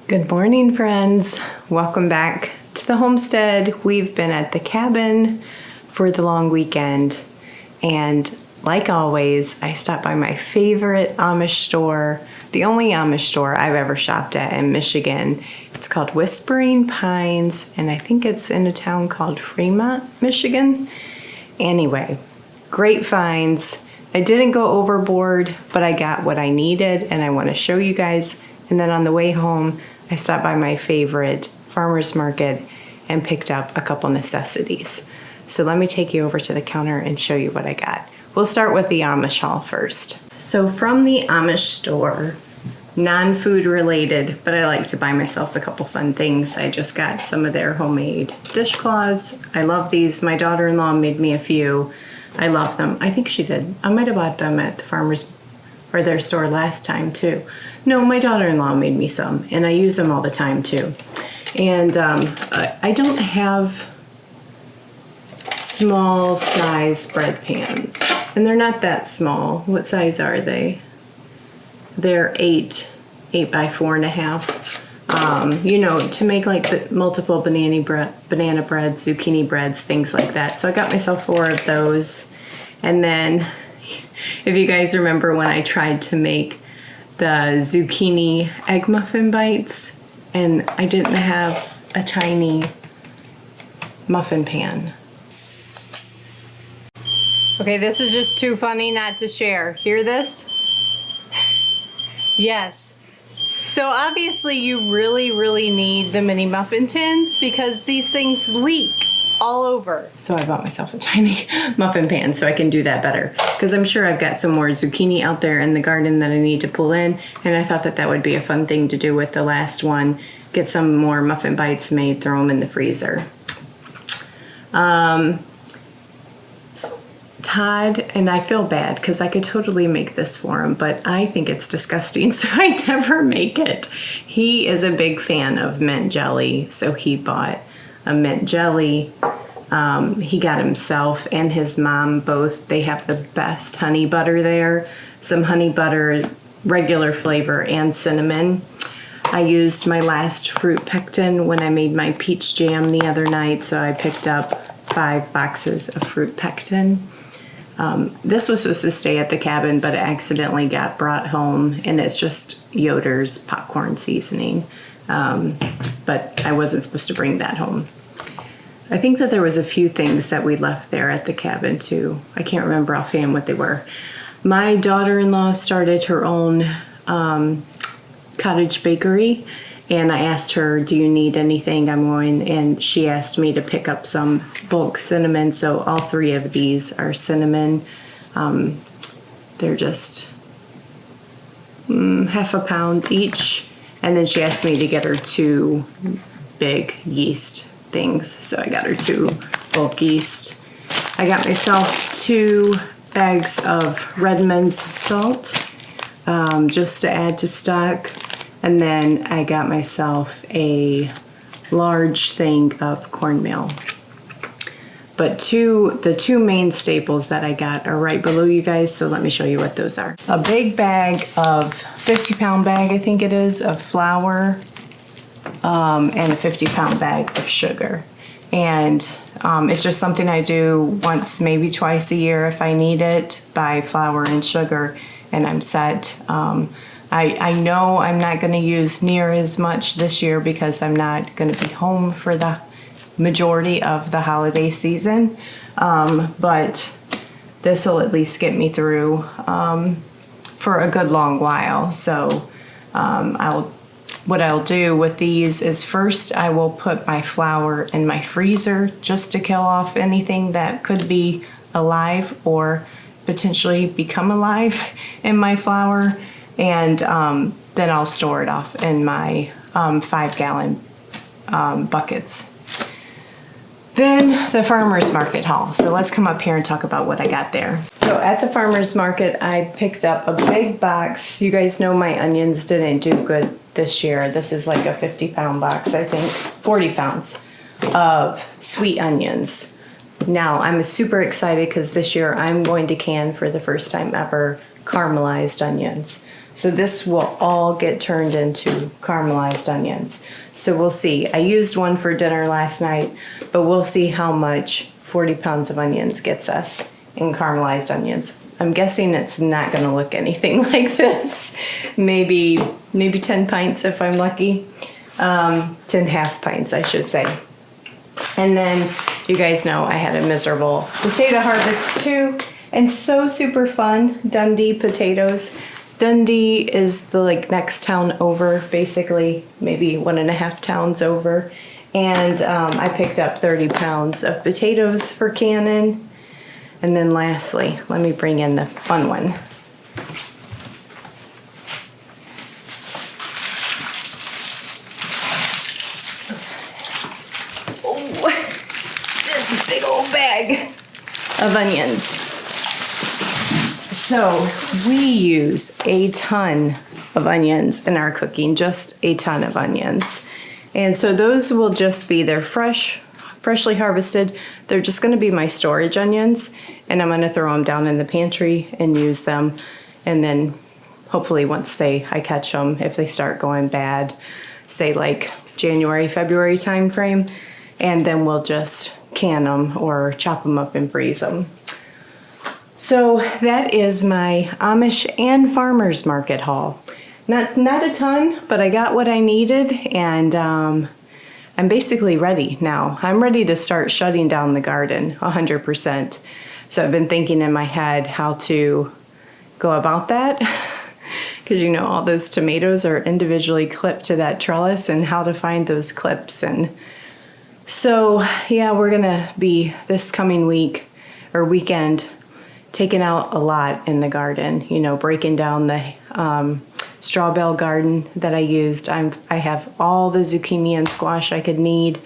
Good morning, friends. Welcome back to the homestead. We've been at the cabin for the long weekend, and like always, I stopped by my favorite Amish store, the only Amish store I've ever shopped at in Michigan. It's called Whispering Pines, and I think it's in a town called Fremont, Michigan. Anyway, great finds. I didn't go overboard, but I got what I needed, and I want to show you guys. And then on the way home, I stopped by my favorite farmer's market and picked up a couple necessities. So let me take you over to the counter and show you what I got. We'll start with the Amish haul first. So from the Amish store, non-food related, but I like to buy myself a couple fun things. I just got some of their homemade dishcloths. I love these. My daughter-in-law made me a few. I love them. I think she did. I might have bought them at the farmer's or their store last time too. No, my daughter-in-law made me some, and I use them all the time too. And I don't have small size bread pans, and they're not that small. What size are they? They're 8 by 4.5. You know, to make like multiple banana bread, zucchini breads, things like that. So I got myself 4 of those, and then if you guys remember when I tried to make the zucchini egg muffin bites, and I didn't have a tiny muffin pan. Okay, this is just too funny not to share. Hear this? Yes. So obviously you really need the mini muffin tins because these things leak all over. So I bought myself a tiny muffin pan so I can do that better, because I'm sure I've got some more zucchini out there in the garden that I need to pull in, and I thought that that would be a fun thing to do with the last one. Get some more muffin bites made, throw them in the freezer. Todd, and I feel bad because I could totally make this for him, but I think it's disgusting, so I never make it. He is a big fan of mint jelly, so he bought a mint jelly. He got himself and his mom both. They have the best honey butter there. Some honey butter, regular flavor, and cinnamon. I used my last fruit pectin when I made my peach jam the other night, so I picked up 5 boxes of fruit pectin. This was supposed to stay at the cabin, but it accidentally got brought home, and it's just Yoder's popcorn seasoning. But I wasn't supposed to bring that home. I think that there was a few things that we left there at the cabin too. I can't remember offhand what they were. My daughter-in-law started her own cottage bakery, and I asked her, do you need anything? I'm going, and she asked me to pick up some bulk cinnamon, so all 3 of these are cinnamon. They're just half a pound each, and then she asked me to get her 2 big yeast things, so I got her 2 bulk yeast. I got myself 2 bags of Redmond's salt, just to add to stock. And then I got myself a large thing of cornmeal. But the 2 main staples that I got are right below you guys, so let me show you what those are. A big bag of, 50-pound bag I think it is, of flour, and a 50-pound bag of sugar. And it's just something I do once, maybe twice a year if I need it, buy flour and sugar, and I'm set. I know I'm not going to use near as much this year because I'm not going to be home for the majority of the holiday season, but this will at least get me through for a good long while. So what I'll do with these is first I will put my flour in my freezer just to kill off anything that could be alive or potentially become alive in my flour. And then I'll store it off in my 5-gallon buckets. Then the farmer's market haul. So let's come up here and talk about what I got there. So at the farmer's market, I picked up a big box. You guys know my onions didn't do good this year. This is like a 50-pound box, I think, 40 pounds of sweet onions. Now, I'm super excited because this year I'm going to can for the first time ever caramelized onions. So this will all get turned into caramelized onions. So we'll see. I used one for dinner last night, but we'll see how much 40 pounds of onions gets us in caramelized onions. I'm guessing it's not gonna look anything like this. Maybe 10 pints if I'm lucky. 10 half pints, I should say. And then you guys know I had a miserable potato harvest too, and so super fun. Dundee potatoes. Dundee is the next town over, basically, maybe 1.5 towns over. And I picked up 30 pounds of potatoes for canning. And then lastly, let me bring in the fun one. Oh, this big old bag of onions. So we use a ton of onions in our cooking, just a ton of onions. And so those will just be, they're freshly harvested. They're just gonna be my storage onions, and I'm gonna throw them down in the pantry and use them. And then hopefully once I catch them, if they start going bad, say like January, February time frame, and then we'll just can them or chop them up and freeze them. So that is my Amish and farmers market haul. Not a ton, but I got what I needed, and I'm basically ready now. I'm ready to start shutting down the garden 100%. So I've been thinking in my head how to go about that, because you know all those tomatoes are individually clipped to that trellis, and how to find those clips. And so yeah, we're gonna be this coming week or weekend taking out a lot in the garden, you know, breaking down the straw bale garden that I used. I have all the zucchini and squash I could need,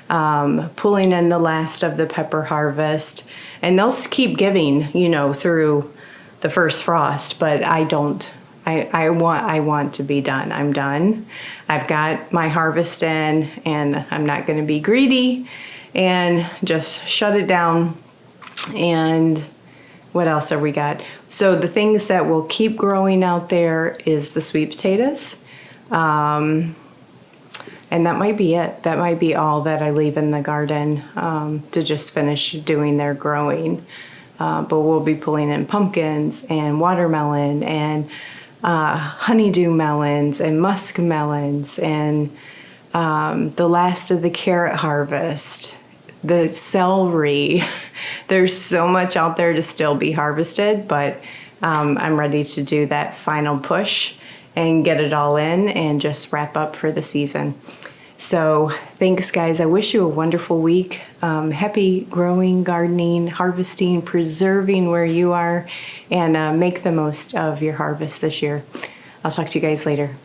pulling in the last of the pepper harvest, and they'll keep giving, you know, through the first frost, but I want to be done. I'm done. I've got my harvest in, and I'm not going to be greedy and just shut it down. And what else have we got? So the things that will keep growing out there is the sweet potatoes. And that might be it. That might be all that I leave in the garden to just finish doing their growing. But we'll be pulling in pumpkins and watermelon and honeydew melons and musk melons and the last of the carrot harvest, the celery. There's so much out there to still be harvested, but I'm ready to do that final push and get it all in and just wrap up for the season. So thanks, guys. I wish you a wonderful week. Happy growing, gardening, harvesting, preserving where you are, and make the most of your harvest this year. I'll talk to you guys later.